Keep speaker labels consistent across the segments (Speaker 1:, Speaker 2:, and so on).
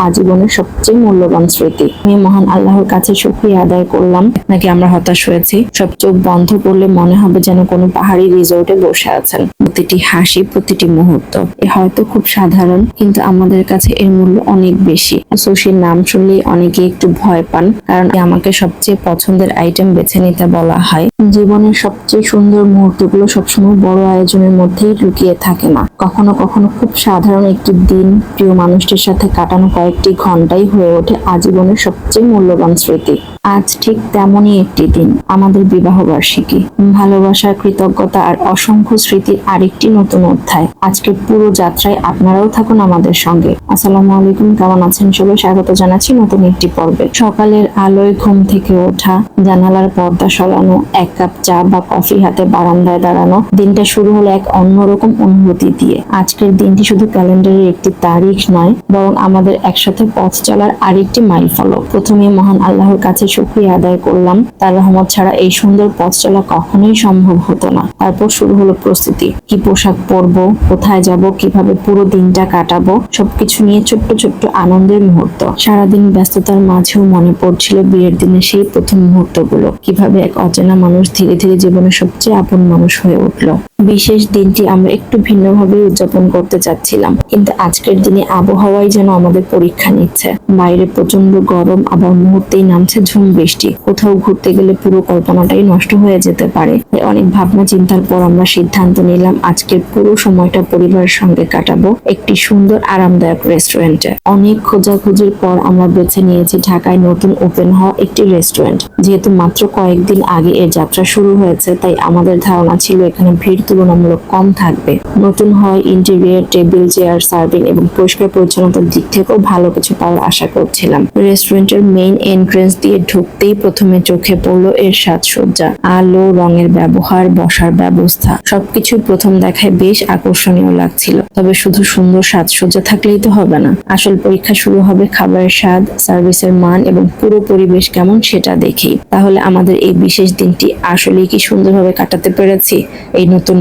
Speaker 1: আজীবনের সবচেয়ে মূল্যবান স্মৃতি। আমি মহান আল্লাহর কাছে শুকরিয়া আদায় করলাম। নাকি আমরা হতাশ হয়েছি? সব চোখ বন্ধ করলে মনে হবে যেন কোনো পাহাড়ি রিসোর্টে বসে আছেন। প্রতিটি হাসি, প্রতিটি মুহূর্ত হয়তো খুব সাধারণ, কিন্তু আমাদের কাছে এর মূল্য অনেক বেশি। সুশির নাম শুনলেই অনেকে একটু ভয় পান, কারণ আমাকে সবচেয়ে পছন্দের আইটেম বেছে নিতে বলা হয়। জীবনের সবচেয়ে সুন্দর মুহূর্তগুলো সবসময় বড় আয়োজনের মধ্যেই লুকিয়ে থাকে না। কখনো কখনো খুব সাধারণ একটি দিন প্রিয় মানুষটির সাথে কাটানো কয়েকটি ঘন্টাই হয়ে ওঠে আজীবনের সবচেয়ে মূল্যবান স্মৃতি। আজ ঠিক তেমনই একটি দিন, আমাদের বিবাহ বার্ষিকী। ভালোবাসা, কৃতজ্ঞতা আর অসংখ্য স্মৃতির আরেকটি নতুন অধ্যায়। আজকের পুরো যাত্রায় আপনারাও থাকুন আমাদের সঙ্গে। আসসালামু আলাইকুম, কেমন আছেন সবাই? স্বাগত জানাচ্ছি নতুন একটি পর্বে। সকালের আলোয় ঘুম থেকে ওঠা, জানালার পর্দা সরানো, এক কাপ চা বা কফি হাতে বারান্দায় দাঁড়ানো, দিনটা শুরু হলো এক অন্যরকম অনুভূতি দিয়ে। আজকের দিনটি শুধু ক্যালেন্ডারের একটি তারিখ নয়, বরং আমাদের একসাথে পথ চলার আরেকটি মাইলফলক। প্রথমে মহান আল্লাহর কাছে শুকরিয়া আদায় করলাম। তার রহমত ছাড়া এই সুন্দর পথ চলা কখনোই সম্ভব হতো না। তারপর শুরু হলো প্রস্তুতি। কি পোশাক পরবো, কোথায় যাব, কিভাবে পুরো দিনটা কাটাবো, সবকিছু নিয়ে ছোট্ট ছোট্ট আনন্দের মুহূর্ত। সারাদিন ব্যস্ততার মাঝেও মনে পড়ছিল বিয়ের দিনে সেই প্রথম মুহূর্তগুলো। কিভাবে এক অচেনা মানুষ ধীরে ধীরে জীবনের সবচেয়ে আপন মানুষ হয়ে উঠলো। বিশেষ দিনটি আমরা একটু ভিন্নভাবে উদযাপন করতে চাচ্ছিলাম, কিন্তু আজকের দিনে আবহাওয়াই যেন আমাদের পরীক্ষা নিচ্ছে। বাইরে প্রচন্ড গরম, আবার মুহূর্তেই নামছে ঝুম বৃষ্টি। কোথাও ঘুরতে গেলে পুরো কল্পনাটাই নষ্ট হয়ে যেতে পারে। অনেক ভাবনা চিন্তার পর আমরা সিদ্ধান্ত নিলাম আজকের পুরো সময়টা পরিবারের সঙ্গে কাটাবো একটি সুন্দর আরামদায়ক রেস্টুরেন্টে। অনেক খোঁজাখুঁজির পর আমরা বেছে নিয়েছি ঢাকায় নতুন ওপেন হওয়া একটি রেস্টুরেন্ট। যেহেতু মাত্র কয়েকদিন আগে এর যাত্রা শুরু হয়েছে, তাই আমাদের ধারণা ছিল এখানে ভিড় তুলনামূলক কম থাকবে। নতুন হয় ইন্টেরিয়র, টেবিল, চেয়ার, সার্ভিং এবং পরিষ্কার পরিচ্ছন্নতার দিক থেকেও ভালো কিছু পাওয়ার আশা করছিলাম। রেস্টুরেন্টের মেইন এন্ট্রেন্স দিয়ে ঢুকতেই প্রথমে চোখে পড়লো এর সাজসজ্জা, আলো, রঙের ব্যবহার, বসার ব্যবস্থা, সবকিছু প্রথম দেখায় বেশ আকর্ষণীয় লাগছিল। তবে শুধু সুন্দর সাজসজ্জা থাকলেই তো হবে না। আসল পরীক্ষা শুরু হবে খাবারের স্বাদ, সার্ভিসের মান এবং পুরো পরিবেশ কেমন সেটা দেখেই। তাহলে আমাদের এই বিশেষ দিনটি আসলেই কি সুন্দরভাবে কাটাতে পেরেছি এই নতুন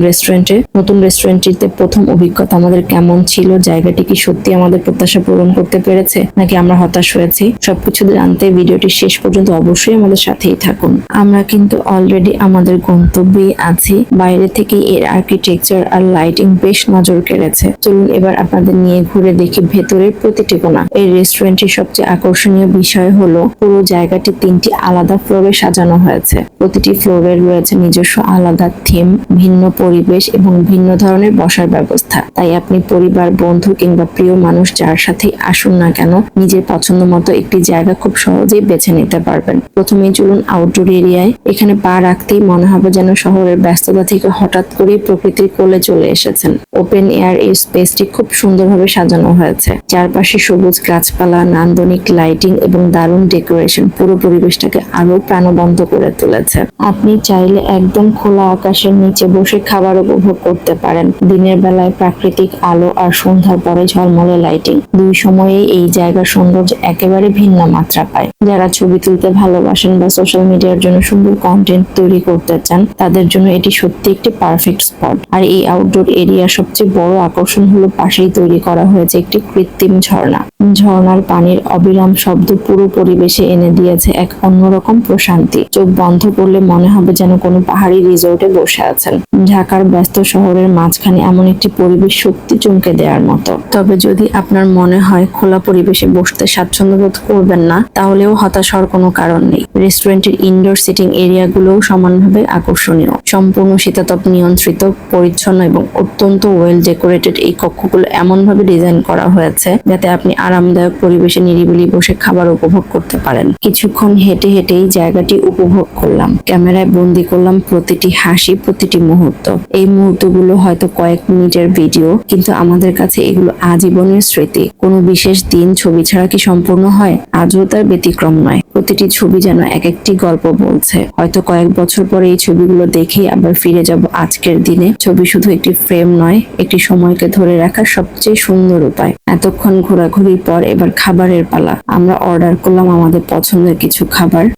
Speaker 1: রেস্টুরেন্টটিতে প্রথম অভিজ্ঞতা আমাদের কেমন ছিল? জায়গাটি কি সত্যি আমাদের প্রত্যাশা পূরণ করতে পেরেছে, নাকি আমরা হতাশ হয়েছি? সবকিছু জানতে ভিডিওটি শেষ পর্যন্ত অবশ্যই আমাদের সাথেই থাকুন। আমরা কিন্তু অলরেডি আমাদের গন্তব্যে আছি। বাইরে থেকে এর আর্কিটেকচার আর লাইটিং বেশ নজর কেড়েছে। চলুন এবার আপনাদের নিয়ে ঘুরে দেখি ভেতরের প্রতিটি কোণা। এই রেস্টুরেন্টটির সবচেয়ে আকর্ষণীয় বিষয় হলো পুরো জায়গাটি তিনটি আলাদা ফ্লোরে সাজানো হয়েছে। প্রতিটি ফ্লোরে রয়েছে নিজস্ব আলাদা থিম, ভিন্ন পরিবেশ এবং ভিন্ন ধরনের বসার ব্যবস্থা। তাই আপনি পরিবার, বন্ধু কিংবা প্রিয় মানুষ যার সাথেই আসুন না কেন, নিজের পছন্দ মতো একটি জায়গা খুব সহজেই বেছে নিতে পারবেন। প্রথমেই চলুন আউটডোর এরিয়ায়। এখানে পা রাখতেই মনে হবে যেন শহরের ব্যস্ততা থেকে হঠাৎ করেই প্রকৃতির কোলে চলে এসেছেন। ওপেন এয়ার এই স্পেসটি খুব সুন্দরভাবে সাজানো হয়েছে। চারপাশে সবুজ গাছপালা, নান্দনিক লাইটিং এবং দারুণ ডেকোরেশন পুরো পরিবেশটাকে আরো প্রাণবন্ত করে তুলেছে। আপনি চাইলে একদম খোলা আকাশের নিচে বসে খাবার উপভোগ করতে পারেন। দিনের বেলায় প্রাকৃতিক আলো আর সন্ধ্যার পরে ঝলমলে লাইটিং, দুই সময়ে এই জায়গার সৌন্দর্য একেবারে ভিন্ন মাত্রা পায়। যারা ছবি তুলতে ভালোবাসেন বা সোশ্যাল মিডিয়ার জন্য সুন্দর কন্টেন্ট তৈরি করতে চান, তাদের জন্য এটি সত্যি একটি পারফেক্ট স্পট। আর এই আউটডোর এরিয়া সবচেয়ে বড় আকর্ষণ হলো পাশেই তৈরি করা হয়েছে একটি কৃত্রিম ঝর্ণা। ঝর্ণার পানির অবিরাম শব্দ পুরো পরিবেশে এনে দিয়েছে এক অন্যরকম প্রশান্তি। চোখ বন্ধ করলে মনে হবে যেন কোনো পাহাড়ি রিসোর্টে বসে আছেন। ঢাকার ব্যস্ত শহরের মাঝখানে এমন একটি পরিবেশ সত্যি চমকে দেওয়ার মতো। তবে যদি আপনার মনে হয় খোলা পরিবেশে বসতে স্বাচ্ছন্দ্য বোধ করবেন না, তাহলেও হতাশ হওয়ার কোনো কারণ নেই। রেস্টুরেন্টের ইনডোর সিটিং এরিয়াগুলোও সমানভাবে আকর্ষণীয়। সম্পূর্ণ শীতাতপ নিয়ন্ত্রিত, পরিচ্ছন্ন এবং অত্যন্ত ওয়েল ডেকোরেটেড এই কক্ষগুলো এমনভাবে ডিজাইন করা হয়েছে যাতে আপনি আরামদায়ক পরিবেশে নিরিবিলি বসে খাবার উপভোগ করতে পারেন। কিছুক্ষণ হেঁটে হেঁটেই জায়গাটি উপভোগ করলাম। ক্যামেরায় বন্দি করলাম প্রতিটি হাসি, প্রতিটি মুহূর্ত। এই মুহূর্তগুলো হয়তো কয়েক মিনিটের ভিডিও, কিন্তু আমাদের কাছে এগুলো আজীবনের স্মৃতি। কোনো বিশেষ দিন ছবি ছাড়া কি সম্পূর্ণ হয়? আজও তার ব্যতিক্রম নয়। প্রতিটি ছবি যেন এক একটি গল্প বলছে। হয়তো কয়েক বছর পরে এই ছবিগুলো দেখেই আবার ফিরে যাব আজকের দিনে। ছবি শুধু একটি ফ্রেম নয়, একটি সময়কে ধরে রাখার সবচেয়ে সুন্দর উপায়। এতক্ষণ ঘোরাঘুরির পর এবার খাবারের পালা। আমরা অর্ডার করলাম আমাদের পছন্দের কিছু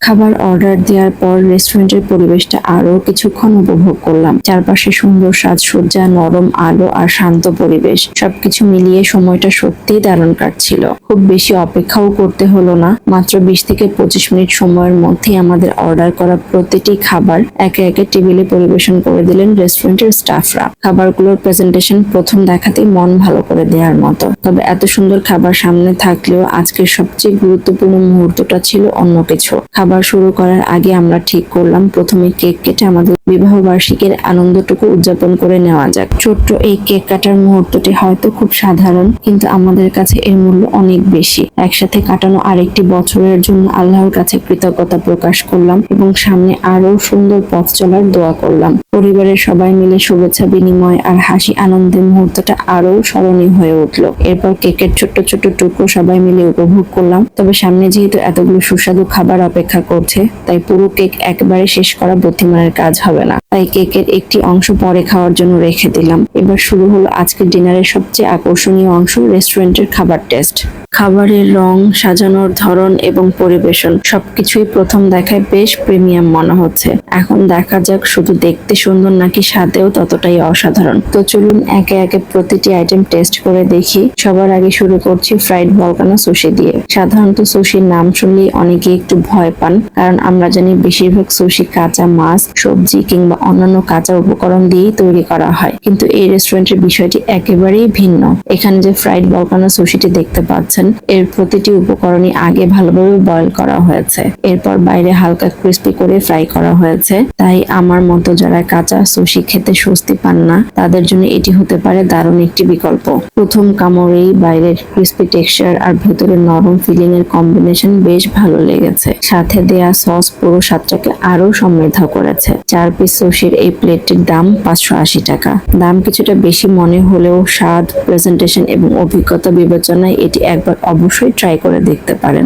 Speaker 1: খাবার অর্ডার দেওয়ার পর রেস্টুরেন্টের পরিবেশটা আরো কিছুক্ষণ উপভোগ করলাম। চারপাশে চারপাশে সুন্দর সাজসজ্জা, নরম আলো আর শান্ত পরিবেশ, সবকিছু মিলিয়ে সময়টা সত্যিই দারুণ কাটছিল। খুব বেশি অপেক্ষাও করতে হলো না, মাত্র 20 থেকে 25 মিনিট সময়ের মধ্যেই আমাদের অর্ডার করা প্রতিটি খাবার একে একে টেবিলে পরিবেশন করে দিলেন রেস্টুরেন্টের স্টাফরা। খাবারগুলোর প্রেজেন্টেশন প্রথম দেখাতেই মন ভালো করে দেওয়ার মতো। তবে এত সুন্দর খাবার সামনে থাকলেও আজকের সবচেয়ে গুরুত্বপূর্ণ মুহূর্তটা ছিল অন্য কিছু। খাবার শুরু করার আগে আমরা ঠিক করলাম প্রথমে কেক কেটে আমাদের বিবাহ বার্ষিকীর আনন্দটুকু উদযাপন করে নেওয়া যাক। ছোট্ট এই কেক কাটার মুহূর্তটি হয়তো খুব সাধারণ, কিন্তু আমাদের কাছে এর মূল্য অনেক বেশি। একসাথে কাটানো আরেকটি বছরের জন্য আল্লাহর কাছে কৃতজ্ঞতা প্রকাশ করলাম এবং সামনে আরো সুন্দর পথ চলার দোয়া করলাম। পরিবারের সবাই মিলে শুভেচ্ছা বিনিময় আর হাসি আনন্দের মুহূর্তটা আরো স্মরণীয় হয়ে উঠলো। এরপর কেকের ছোট্ট ছোট্ট টুকরো সবাই মিলে উপভোগ করলাম। তবে সামনে যেহেতু এতগুলো সুস্বাদু খাবার অপেক্ষা করছে, তাই পুরো কেক একবারে শেষ করা বুদ্ধিমানের কাজ হবে না। তাই কেকের একটি অংশ পরে খাওয়ার জন্য রেখে দিলাম। এবার শুরু হলো আজকের ডিনারের সবচেয়ে আকর্ষণীয় অংশ, রেস্টুরেন্টের খাবার টেস্ট। খাবারের রং, সাজানোর ধরন এবং পরিবেশন সবকিছুই প্রথম দেখায় বেশ প্রিমিয়াম মনে হচ্ছে। এখন দেখা যাক শুধু দেখতে সুন্দর নাকি স্বাদেও ততটাই অসাধারণ। তো চলুন একে একে প্রতিটি আইটেম টেস্ট করে দেখি। সবার আগে শুরু করছি ফ্রাইড ভলকানো সুশি দিয়ে। সাধারণত সুশির নাম শুনলেই অনেকে একটু ভয় পান, কারণ আমরা জানি বেশিরভাগ সুশি কাঁচা মাছ, সবজি কিংবা অন্যান্য কাঁচা উপকরণ দিয়েই তৈরি করা হয়। কিন্তু এই রেস্টুরেন্টের বিষয়টি একেবারেই ভিন্ন। এখানে যে ফ্রাইড ভলকানো সুশিটি দেখতে পাচ্ছেন, এর প্রতিটি উপকরণই আগে ভালোভাবে বয়েল করা হয়েছে, এরপর বাইরে হালকা ক্রিস্পি করে ফ্রাই করা হয়েছে। তাই আমার মতো যারা কাঁচা সুশি খেতে স্বস্তি পান না, তাদের জন্য এটি হতে পারে দারুণ একটি বিকল্প। প্রথম কামড়েই বাইরের ক্রিস্পি টেক্সচার আর ভেতরের নরম ফিলিং এর কম্বিনেশন বেশ ভালো লেগেছে। সাথে দেয়া সস পুরো স্বাদটাকে আরো সমৃদ্ধ করেছে। 4 পিস সুশির এই প্লেটটির দাম 580 টাকা। দাম কিছুটা বেশি মনে হলেও স্বাদ, প্রেজেন্টেশন এবং অভিজ্ঞতা বিবেচনায় এটি একবার অবশ্যই ট্রাই করে দেখতে পারেন।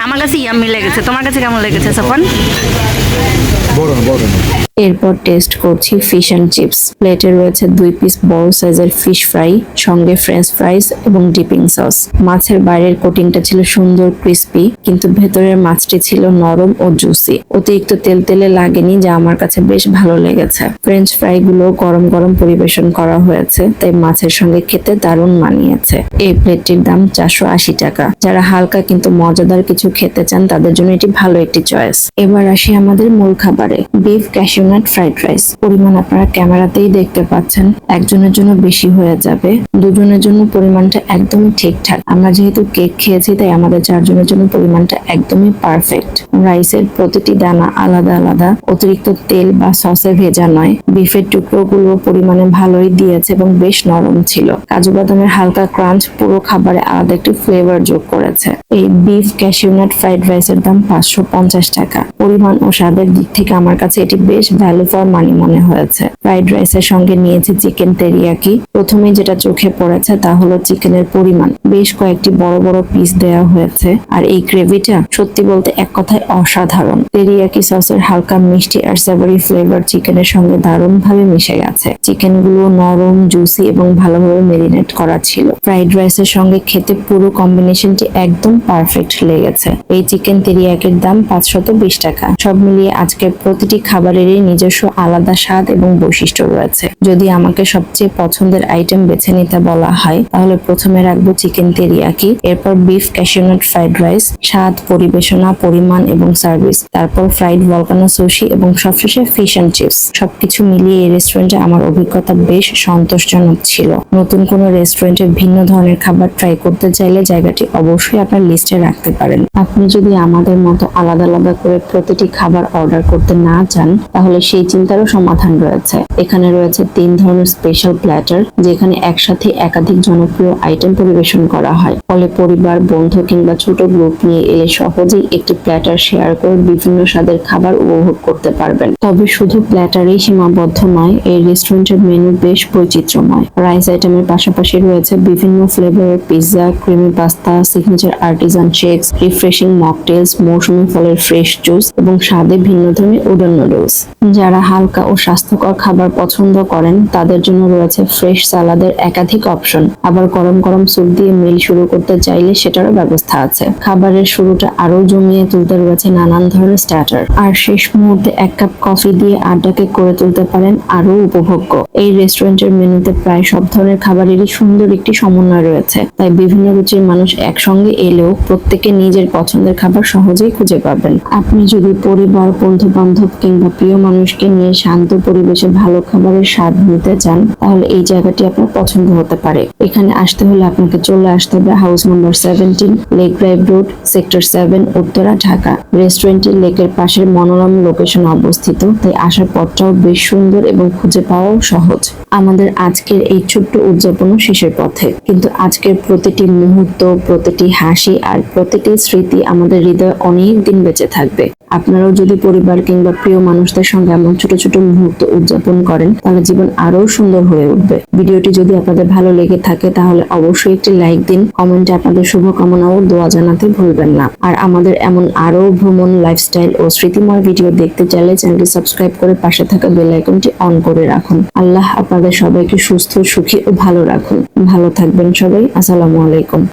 Speaker 2: আমার কাছে ইয়াম্মি লেগেছে, তোমার কাছে কেমন লেগেছে সাফন?
Speaker 1: এরপর টেস্ট করছি ফিশ অ্যান্ড চিপস। প্লেটে রয়েছে 2 পিস বড় সাইজের ফিশ ফ্রাই, সঙ্গে ফ্রেঞ্চ ফ্রাইস এবং ডিপিং সস। মাছের বাইরের কোটিংটা ছিল সুন্দর ক্রিস্পি, কিন্তু ভেতরের মাছটি ছিল নরম ও জুসি। অতিরিক্ত তেলে লাগেনি, যা আমার কাছে বেশ ভালো লেগেছে। ফ্রেঞ্চ ফ্রাই গুলো গরম গরম পরিবেশন করা হয়েছে, তাই মাছের সঙ্গে খেতে দারুণ মানিয়েছে। এই প্লেটটির দাম 480 টাকা। যারা হালকা কিন্তু মজাদার কিছু খেতে চান, তাদের জন্য এটি ভালো একটি চয়েস। এবার আসি আমাদের মূল খাবারে, beef cashew nut fried rice. পরিমাণ আপনারা ক্যামেরাতেই দেখতে পাচ্ছেন, একজনের জন্য বেশি হয়ে যাবে, দুজনের জন্য পরিমাণটা একদমই ঠিকঠাক। আমরা যেহেতু কেক খেয়েছি, তাই আমাদের 4 জনের জন্য পরিমাণটা একদমই পারফেক্ট। রাইসের প্রতিটি দানা আলাদা আলাদা, অতিরিক্ত তেল বা সসে ভেজা নয়। বিফের টুকরোগুলো পরিমাণে ভালোই দিয়েছে এবং বেশ নরম ছিল। কাজু বাদামের হালকা ক্রাঞ্চ পুরো খাবারে আলাদা একটি ফ্লেভার যোগ করেছে। এই বিফ ক্যাশিউ নাট ফ্রাইড রাইসের দাম 550 টাকা। পরিমাণ ও স্বাদের দিক থেকে আমার কাছে এটি বেশ ভ্যালু ফর মানি মনে হয়েছে। ফ্রাইড রাইসের সঙ্গে নিয়েছি চিকেন তেরিয়াকি। প্রথমে যেটা চোখে পড়েছে তা হলো চিকেনের পরিমাণ। বেশ কয়েকটি বড় বড় পিস দেওয়া হয়েছে, আর এই গ্রেভিটা সত্যি বলতে এক কথায় অসাধারণ। তেরিয়াকি সসের হালকা মিষ্টি আর স্যাভরি ফ্লেভার চিকেনের সঙ্গে দারুণভাবে মিশে গেছে। চিকেনগুলো নরম, জুসি এবং ভালোভাবে মেরিনেট করা ছিল। ফ্রাইড রাইসের সঙ্গে খেতে পুরো কম্বিনেশনটি একদম পারফেক্ট লেগেছে। এই চিকেন তেরিয়াকির দাম 520 টাকা। সব মিলিয়ে আজকের প্রতিটি খাবারেরই নিজস্ব আলাদা স্বাদ এবং বৈশিষ্ট্য রয়েছে। যদি আমাকে সবচেয়ে পছন্দের আইটেম বেছে নিতে বলা হয়, তাহলে প্রথমে রাখবো চিকেন তেরিয়াকি, এরপর beef cashew nut fried rice. স্বাদ, পরিবেশনা, পরিমাণ এবং সার্ভিস, তারপর ফ্রাইড ভলকানো সুশি এবং সবশেষে ফিশ অ্যান্ড চিপস। সবকিছু মিলিয়ে এই রেস্টুরেন্টে আমার অভিজ্ঞতা বেশ সন্তোষজনক ছিল। নতুন কোনো রেস্টুরেন্টে ভিন্ন ধরনের খাবার ট্রাই করতে চাইলে জায়গাটি অবশ্যই আপনার লিস্টে রাখতে পারেন। আপনি যদি আমাদের মতো আলাদা আলাদা করে প্রতিটি খাবার অর্ডার করতে না চান, তাহলে সেই চিন্তারও সমাধান রয়েছে। এখানে রয়েছে 3 ধরনের স্পেশাল প্ল্যাটার, যেখানে একসাথে একাধিক জনপ্রিয় আইটেম পরিবেশন করা হয়। ফলে পরিবার, বন্ধু কিংবা ছোট গ্রুপ নিয়ে এলে সহজেই একটি প্ল্যাটার শেয়ার করে বিভিন্ন স্বাদের খাবার উপভোগ করতে পারবেন। তবে শুধু প্ল্যাটারেই সীমাবদ্ধ নয়, এই রেস্টুরেন্টের মেনু বেশ বৈচিত্র্যময়। রাইস আইটেমের পাশাপাশি রয়েছে বিভিন্ন ফ্লেভারের pizza, creamy pasta, signature artisan shakes, refreshing refreshing mocktails, মৌসুমী ফলের ফ্রেশ জুস এবং স্বাদে ভিন্ন ধর্মী উডন নুডলস। যারা হালকা ও স্বাস্থ্যকর খাবার পছন্দ করেন তাদের জন্য রয়েছে ফ্রেশ সালাদের একাধিক অপশন। আবার গরম গরম স্যুপ দিয়ে মিল শুরু করতে চাইলে সেটারও ব্যবস্থা আছে। খাবারের শুরুটা আরো জমিয়ে তুলতে রয়েছে নানান ধরনের স্টার্টার, আর শেষ মুহূর্তে এক কাপ কফি দিয়ে আড্ডাকে করে তুলতে পারেন আরো উপভোগ্য। এই রেস্টুরেন্টের মেনুতে প্রায় সব ধরনের খাবারেরই সুন্দর একটি সমন্বয় রয়েছে, তাই বিভিন্ন রুচির মানুষ একসঙ্গে এলেও প্রত্যেকে নিজের পছন্দের খাবার সহজেই খুঁজে পাবেন। আপনি যদি পরিবার, বন্ধু বান্ধব কিংবা প্রিয় মানুষকে নিয়ে শান্ত পরিবেশে ভালো খাবারের স্বাদ নিতে চান তাহলে এই জায়গাটি আপনার পছন্দ হতে পারে। এখানে আসতে হলে আপনাকে চলে আসতে হবে house number 17, lake drive road, sector 7, Uttara, Dhaka. রেস্টুরেন্টটি লেকের পাশের মনোরম লোকেশনে অবস্থিত, তাই আসার পথটাও বেশ সুন্দর এবং খুঁজে পাওয়াও সহজ। আমাদের আজকের এই ছোট্ট উদযাপনও শেষের পথে, কিন্তু আজকের প্রতিটি মুহূর্ত, প্রতিটি হাসি আর প্রতিটি স্মৃতি আমাদের হৃদয়ে অনেক দিন বেঁচে থাকবে। আপনারাও যদি পরিবার কিংবা প্রিয় মানুষদের সঙ্গে এমন ছোট ছোট মুহূর্ত উদযাপন করেন তাহলে জীবন আরো সুন্দর হয়ে উঠবে। ভিডিওটি যদি আপনাদের ভালো লেগে থাকে তাহলে অবশ্যই একটি লাইক দিন, কমেন্টে আপনাদের শুভকামনা ও দোয়া জানাতে ভুলবেন না। আর আমাদের এমন আরো ভ্রমণ, লাইফস্টাইল ও স্মৃতিময় ভিডিও দেখতে চাইলে চ্যানেলটি সাবস্ক্রাইব করে পাশে থাকা বেল আইকনটি অন করে রাখুন। আল্লাহ আপনাদের সবাইকে সুস্থ, সুখী ও ভালো রাখুন। ভালো থাকবেন সবাই। আসসালামু আলাইকুম।